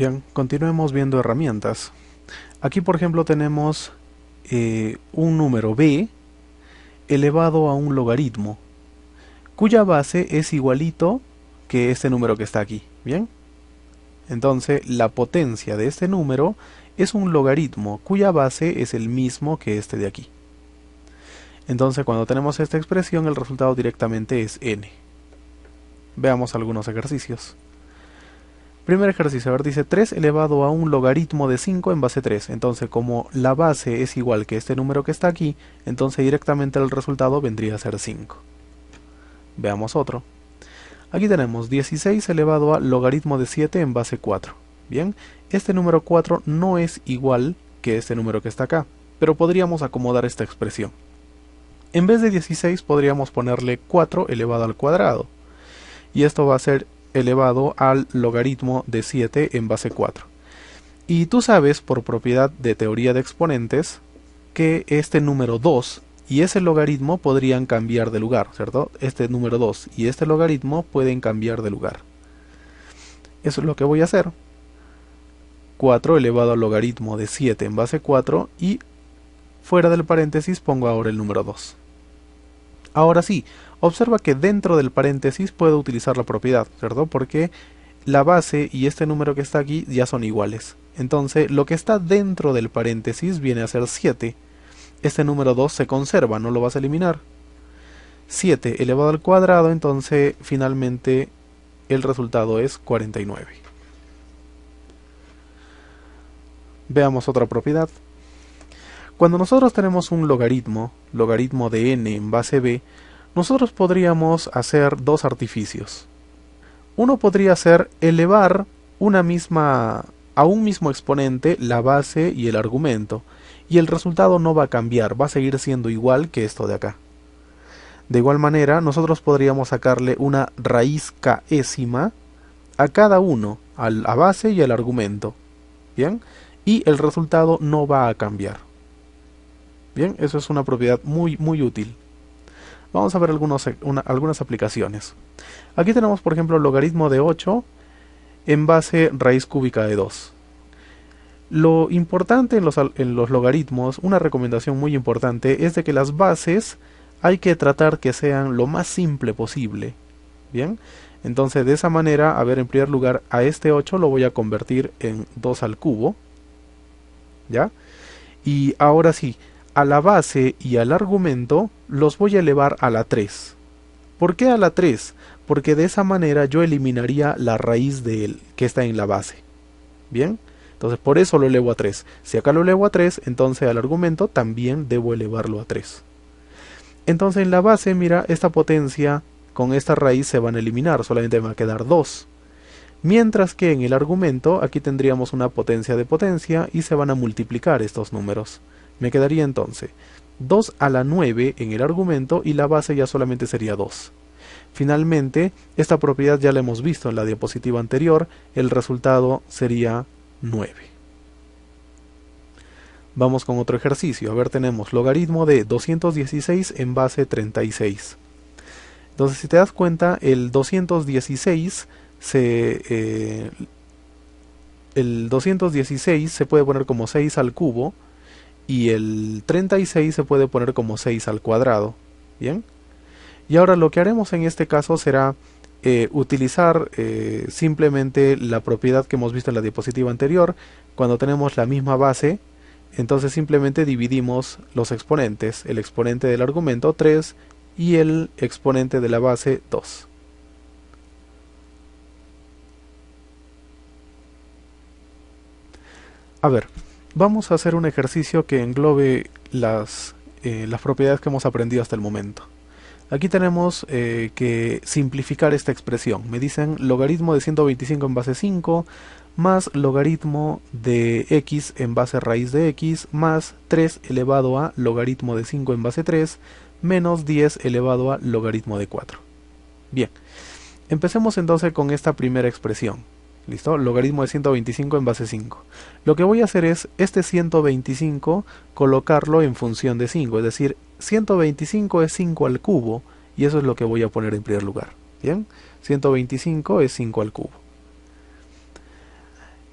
Bien, continuemos viendo herramientas. Aquí, por ejemplo, tenemos un número b elevado a un logaritmo, cuya base es igualito que este número que está aquí. Bien, entonces la potencia de este número es un logaritmo cuya base es el mismo que este de aquí. Entonces, cuando tenemos esta expresión, el resultado directamente es n. Veamos algunos ejercicios. Primer ejercicio, a ver, dice 3 elevado a un logaritmo de 5 en base 3. Entonces, como la base es igual que este número que está aquí, entonces directamente el resultado vendría a ser 5. Veamos otro. Aquí tenemos 16 elevado a logaritmo de 7 en base 4. Bien, este número 4 no es igual que este número que está acá, pero podríamos acomodar esta expresión. En vez de 16 podríamos ponerle 4 elevado al cuadrado, y esto va a ser elevado al logaritmo de 7 en base 4. Y tú sabes, por propiedad de teoría de exponentes, que este número 2 y ese logaritmo podrían cambiar de lugar, ¿cierto? Este número 2 y este logaritmo pueden cambiar de lugar. Eso es lo que voy a hacer. 4 elevado al logaritmo de 7 en base 4 y fuera del paréntesis pongo ahora el número 2. Ahora sí, observa que dentro del paréntesis puedo utilizar la propiedad, ¿cierto? Porque la base y este número que está aquí ya son iguales. Entonces, lo que está dentro del paréntesis viene a ser 7. Este número 2 se conserva, no lo vas a eliminar. 7 elevado al cuadrado, entonces finalmente el resultado es 49. Veamos otra propiedad. Cuando nosotros tenemos un logaritmo de n en base b, nosotros podríamos hacer dos artificios. Uno podría ser elevar a un mismo exponente la base y el argumento, y el resultado no va a cambiar, va a seguir siendo igual que esto de acá. De igual manera, nosotros podríamos sacarle una raíz késima a cada uno, a la base y al argumento. ¿Bien? Y el resultado no va a cambiar. Bien, eso es una propiedad muy útil. Vamos a ver algunas aplicaciones. Aquí tenemos, por ejemplo, logaritmo de 8 en base raíz cúbica de 2. Lo importante en los logaritmos, una recomendación muy importante, es de que las bases hay que tratar que sean lo más simple posible. Bien, entonces de esa manera, a ver, en primer lugar, a este 8 lo voy a convertir en 2 al cubo. ¿Ya? Y ahora sí, a la base y al argumento los voy a elevar a la 3. ¿Por qué a la 3? Porque de esa manera yo eliminaría la raíz de él, que está en la base. ¿Bien? Entonces por eso lo elevo a 3. Si acá lo elevo a 3, entonces al argumento también debo elevarlo a 3. Entonces en la base, mira, esta potencia con esta raíz se van a eliminar, solamente me va a quedar 2. Mientras que en el argumento, aquí tendríamos una potencia de potencia y se van a multiplicar estos números. Me quedaría entonces 2 a la 9 en el argumento y la base ya solamente sería 2. Finalmente, esta propiedad ya la hemos visto en la diapositiva anterior, el resultado sería 9. Vamos con otro ejercicio. A ver, tenemos logaritmo de 216 en base 36. Entonces, si te das cuenta, el 216 se puede poner como 6 al cubo y el 36 se puede poner como 6 al cuadrado. ¿Bien? Y ahora lo que haremos en este caso será utilizar simplemente la propiedad que hemos visto en la diapositiva anterior. Cuando tenemos la misma base, entonces simplemente dividimos los exponentes, el exponente del argumento 3 y el exponente de la base 2. A ver, vamos a hacer un ejercicio que englobe las propiedades que hemos aprendido hasta el momento. Aquí tenemos que simplificar esta expresión. Me dicen logaritmo de 125 en base 5 más logaritmo de x en base raíz de x más 3 elevado a logaritmo de 5 en base 3 menos 10 elevado a logaritmo de 4. Bien, empecemos entonces con esta primera expresión. ¿Listo? Logaritmo de 125 en base 5. Lo que voy a hacer es este 125 colocarlo en función de 5, es decir, 125 es 5 al cubo y eso es lo que voy a poner en primer lugar. ¿Bien? 125 es 5 al cubo.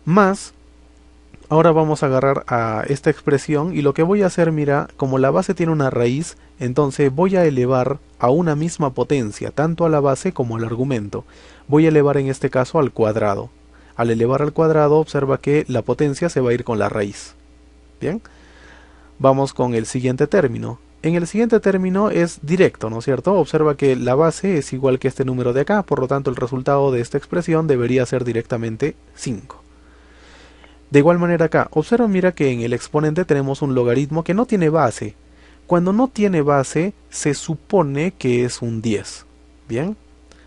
más, ahora vamos a agarrar a esta expresión y lo que voy a hacer, mira, como la base tiene una raíz, entonces voy a elevar a una misma potencia, tanto a la base como al argumento. Voy a elevar en este caso al cuadrado. Al elevar al cuadrado, observa que la potencia se va a ir con la raíz. Bien, vamos con el siguiente término. En el siguiente término es directo, ¿no es cierto? Observa que la base es igual que este número de acá, por lo tanto el resultado de esta expresión debería ser directamente 5. De igual manera acá, observa, mira que en el exponente tenemos un logaritmo que no tiene base. Cuando no tiene base, se supone que es un 10. Bien,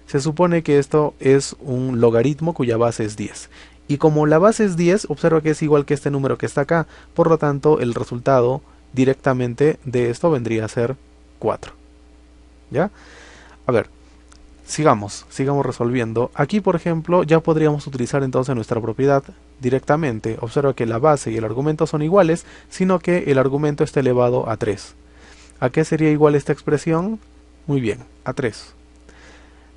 se supone que esto es un logaritmo cuya base es 10. Y como la base es 10, observa que es igual que este número que está acá, por lo tanto el resultado directamente de esto vendría a ser 4. ¿Ya? A ver, sigamos resolviendo. Aquí, por ejemplo, ya podríamos utilizar entonces nuestra propiedad directamente. Observa que la base y el argumento son iguales, sino que el argumento está elevado a 3. ¿A qué sería igual esta expresión? Muy bien, a 3.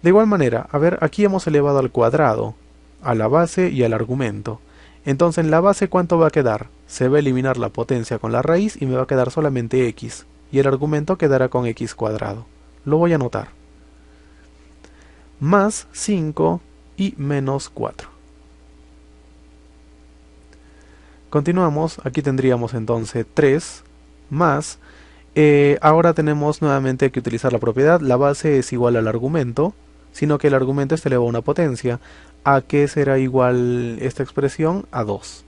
De igual manera, a ver, aquí hemos elevado al cuadrado, a la base y al argumento. Entonces en la base, ¿cuánto va a quedar? Se va a eliminar la potencia con la raíz y me va a quedar solamente x. Y el argumento quedará con x cuadrado. Lo voy a anotar. Más 5 y menos 4. Continuamos, aquí tendríamos entonces 3 más, ahora tenemos nuevamente que utilizar la propiedad, la base es igual al argumento, sino que el argumento está elevado a una potencia. ¿A qué será igual esta expresión? A 2.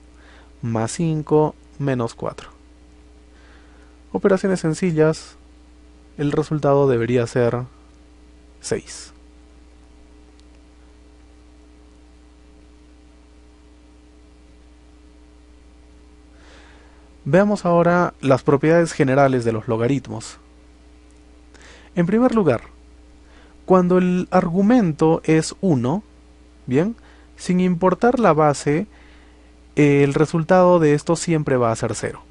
Más 5 menos 4. Operaciones sencillas, el resultado debería ser 6. Veamos ahora las propiedades generales de los logaritmos. En primer lugar, cuando el argumento es 1, bien, sin importar la base, el resultado de esto siempre va a ser 0.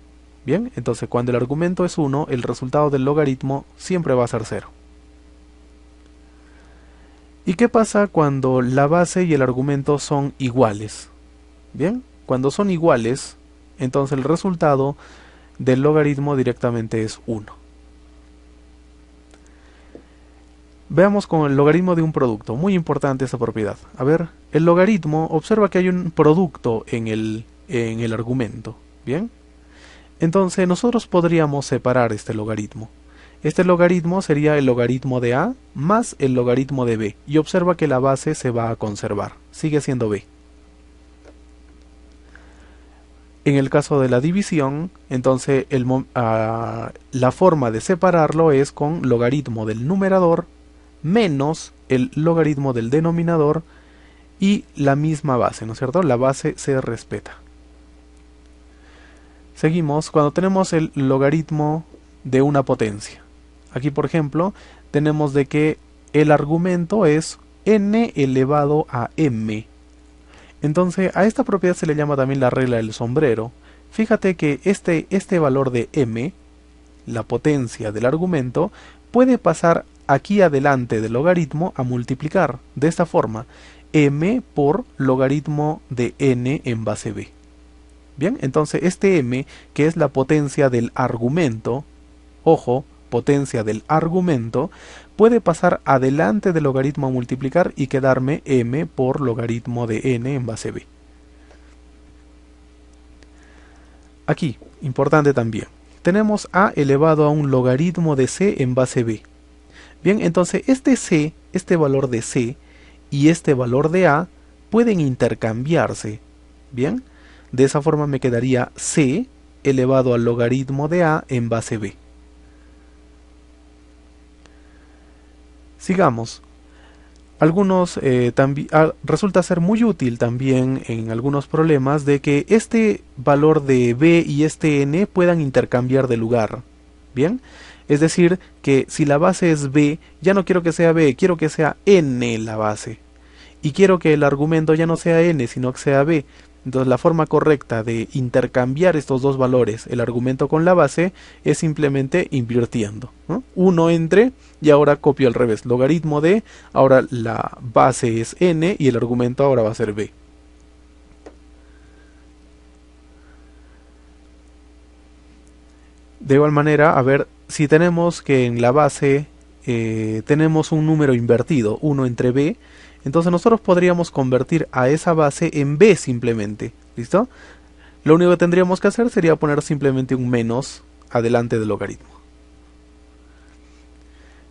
Bien, entonces cuando el argumento es 1, el resultado del logaritmo siempre va a ser 0. ¿Y qué pasa cuando la base y el argumento son iguales? Bien, cuando son iguales, entonces el resultado del logaritmo directamente es 1. Veamos con el logaritmo de un producto, muy importante esta propiedad. A ver, el logaritmo, observa que hay un producto en el argumento, ¿bien? Entonces nosotros podríamos separar este logaritmo. Este logaritmo sería el logaritmo de a más el logaritmo de b, y observa que la base se va a conservar, sigue siendo b. En el caso de la división, entonces la forma de separarlo es con logaritmo del numerador menos el logaritmo del denominador y la misma base, ¿no es cierto? La base se respeta. Seguimos cuando tenemos el logaritmo de una potencia. Aquí, por ejemplo, tenemos de que el argumento es n elevado a m. Entonces, a esta propiedad se le llama también la regla del sombrero. Fíjate que este valor de m, la potencia del argumento, puede pasar aquí adelante del logaritmo a multiplicar. De esta forma, m por logaritmo de n en base b. Bien, entonces este m, que es la potencia del argumento, ojo, potencia del argumento, puede pasar adelante del logaritmo a multiplicar y quedarme m por logaritmo de n en base b. Aquí, importante también, tenemos a elevado a un logaritmo de c en base b. Bien, entonces este c, este valor de c y este valor de a pueden intercambiarse. Bien, de esa forma me quedaría c elevado al logaritmo de a en base b. Sigamos. Resulta ser muy útil también en algunos problemas de que este valor de b y este n puedan intercambiar de lugar. Bien, es decir, que si la base es b, ya no quiero que sea b, quiero que sea n la base. Y quiero que el argumento ya no sea n, sino que sea b. Entonces la forma correcta de intercambiar estos dos valores, el argumento con la base, es simplemente invirtiendo, ¿no? Uno entre y ahora copio al revés. Logaritmo de, ahora la base es n y el argumento ahora va a ser b. De igual manera, a ver, si tenemos que en la base tenemos un número invertido, 1 entre b, entonces nosotros podríamos convertir a esa base en b simplemente, ¿listo? Lo único que tendríamos que hacer sería poner simplemente un menos adelante del logaritmo.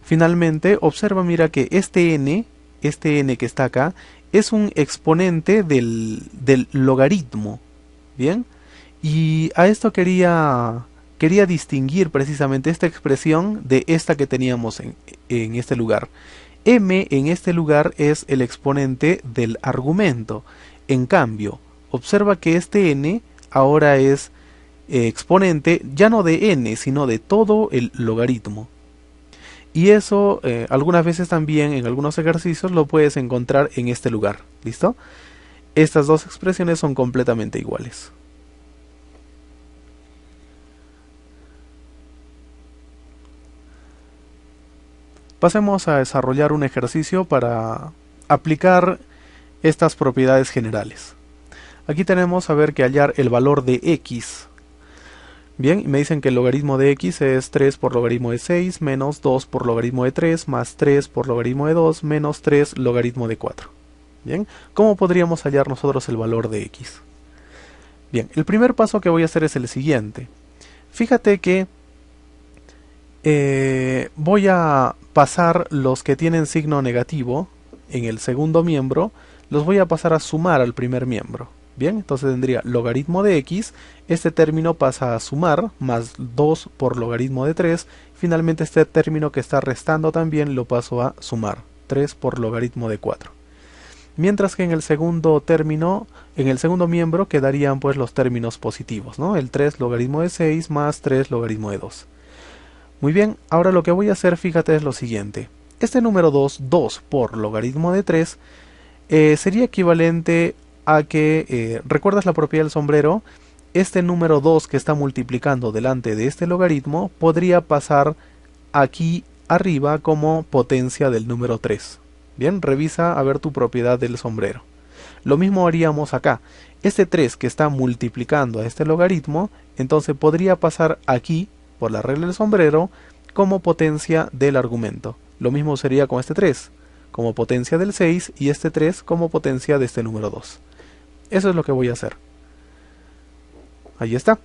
Finalmente, observa, mira que este n que está acá, es un exponente del logaritmo, ¿bien? Y a esto quería distinguir precisamente esta expresión de esta que teníamos en este lugar. M en este lugar es el exponente del argumento. En cambio, observa que este n ahora es exponente ya no de n, sino de todo el logaritmo. Y eso algunas veces también en algunos ejercicios lo puedes encontrar en este lugar. ¿Listo? Estas dos expresiones son completamente iguales. Pasemos a desarrollar un ejercicio para aplicar estas propiedades generales. Aquí tenemos a ver que hallar el valor de x. Bien, me dicen que el logaritmo de x es 3 por logaritmo de 6 menos 2 por logaritmo de 3 más 3 por logaritmo de 2 menos 3 logaritmo de 4. Bien, ¿cómo podríamos hallar nosotros el valor de x? Bien, el primer paso que voy a hacer es el siguiente. Fíjate que voy a pasar los que tienen signo negativo en el segundo miembro, los voy a pasar a sumar al primer miembro. Bien, entonces tendría logaritmo de x, este término pasa a sumar, más 2 por logaritmo de 3, finalmente este término que está restando también lo paso a sumar, 3 por logaritmo de 4. Mientras que en el segundo término, en el segundo miembro quedarían pues los términos positivos, ¿no? El 3 logaritmo de 6 más 3 logaritmo de 2. Muy bien, ahora lo que voy a hacer, fíjate, es lo siguiente. Este número 2, 2 por logaritmo de 3, sería equivalente a que, ¿recuerdas la propiedad del sombrero? Este número 2 que está multiplicando delante de este logaritmo podría pasar aquí arriba como potencia del número 3. Bien, revisa a ver tu propiedad del sombrero. Lo mismo haríamos acá. Este 3 que está multiplicando a este logaritmo, entonces podría pasar aquí por la regla del sombrero como potencia del argumento. Lo mismo sería con este 3 como potencia del 6 y este 3 como potencia de este número 2. Eso es lo que voy a hacer. Ahí está.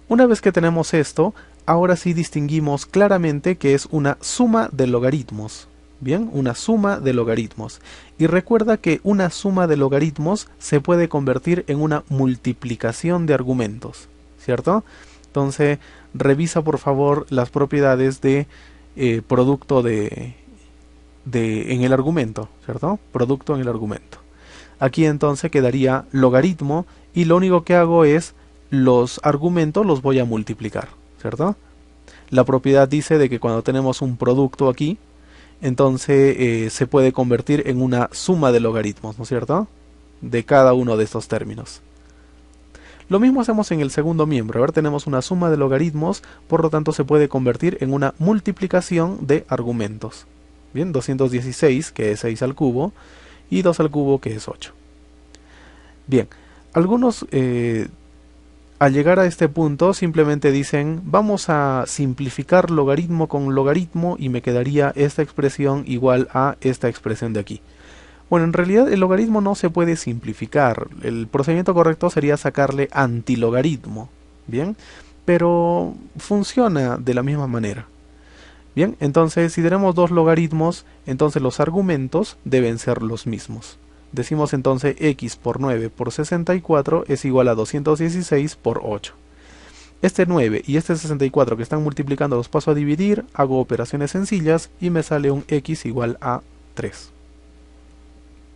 Una vez que tenemos esto, ahora sí distinguimos claramente que es una suma de logaritmos. Bien, una suma de logaritmos. Y recuerda que una suma de logaritmos se puede convertir en una multiplicación de argumentos, ¿cierto? Entonces, revisa por favor las propiedades de producto en el argumento, ¿cierto? Producto en el argumento. Aquí entonces quedaría logaritmo y lo único que hago es los argumentos los voy a multiplicar, ¿cierto? La propiedad dice de que cuando tenemos un producto aquí, entonces se puede convertir en una suma de logaritmos, ¿no es cierto? De cada uno de estos términos. Lo mismo hacemos en el segundo miembro. A ver, tenemos una suma de logaritmos, por lo tanto se puede convertir en una multiplicación de argumentos. Bien, 216, que es 6 al cubo, y 2 al cubo, que es 8. Bien, algunos al llegar a este punto simplemente dicen, vamos a simplificar logaritmo con logaritmo y me quedaría esta expresión igual a esta expresión de aquí. Bueno, en realidad el logaritmo no se puede simplificar. El procedimiento correcto sería sacarle antilogaritmo, ¿bien? Pero funciona de la misma manera. Bien, entonces si tenemos dos logaritmos, entonces los argumentos deben ser los mismos. Decimos entonces x por 9 por 64 es igual a 216 por 8. Este 9 y este 64 que están multiplicando los paso a dividir, hago operaciones sencillas y me sale un x igual a 3.